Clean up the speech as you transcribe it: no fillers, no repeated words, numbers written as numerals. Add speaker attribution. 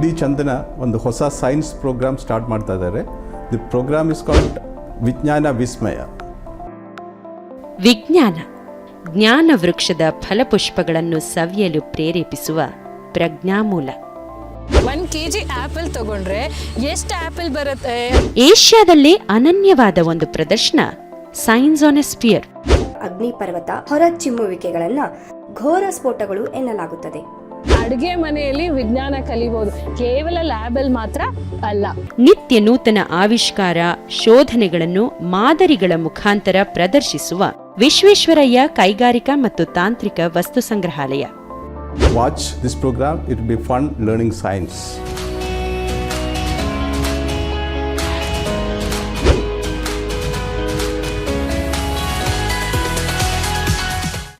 Speaker 1: D ಚಂದನ ಒಂದು ಹೊಸ science program start ಮಾಡ್ತಾ ಇದ್ದಾರೆ. ದಿ ಪ್ರೋಗ್ರಾಮ್ ಇಸ್ ಕಾಲ್ಡ್ ವಿಜ್ಞಾನ ವಿಸ್ಮಯ.
Speaker 2: ವಿಜ್ಞಾನ ಜ್ಞಾನ ವೃಕ್ಷದ ಫಲಪುಷ್ಪಗಳನ್ನು ಸವಿಯಲು ಪ್ರೇರೇಪಿಸುವ ಪ್ರಜ್ಞಾಮೂಲ.
Speaker 3: 1 kg ಆಪಲ್ ತಗೊಂಡ್ರೆ ಎಷ್ಟು ಆಪಲ್ ಬರುತ್ತೆ?
Speaker 2: ಏಷ್ಯಾದಲ್ಲೇ ಅನನ್ಯವಾದ ಒಂದು ಪ್ರದರ್ಶನ ಸೈನ್ಸ್ ಆನ್ ಎ ಸ್ಪಿಯರ್.
Speaker 4: ಅಗ್ನಿಪರ್ವತ ಹೊರಚಿಮ್ಮುವಿಕೆಗಳನ್ನ ಘೋರ ಸ್ಫೋಟಗಳು ಎನ್ನಲಾಗುತ್ತದೆ.
Speaker 3: ಅಡುಗೆ ಮನೆಯಲ್ಲಿ ವಿಜ್ಞಾನ ಕಲಿಬಹುದು, ಕೇವಲ ಲ್ಯಾಬಲ್ಲಿ ಮಾತ್ರ ಅಲ್ಲ.
Speaker 2: ನಿತ್ಯ ನೂತನ ಆವಿಷ್ಕಾರ ಶೋಧನೆಗಳನ್ನು ಮಾದರಿಗಳ ಮುಖಾಂತರ ಪ್ರದರ್ಶಿಸುವ ವಿಶ್ವೇಶ್ವರಯ್ಯ ಕೈಗಾರಿಕಾ ಮತ್ತು ತಾಂತ್ರಿಕ ವಸ್ತು ಸಂಗ್ರಹಾಲಯ.
Speaker 1: Watch this program, it will be fun learning science.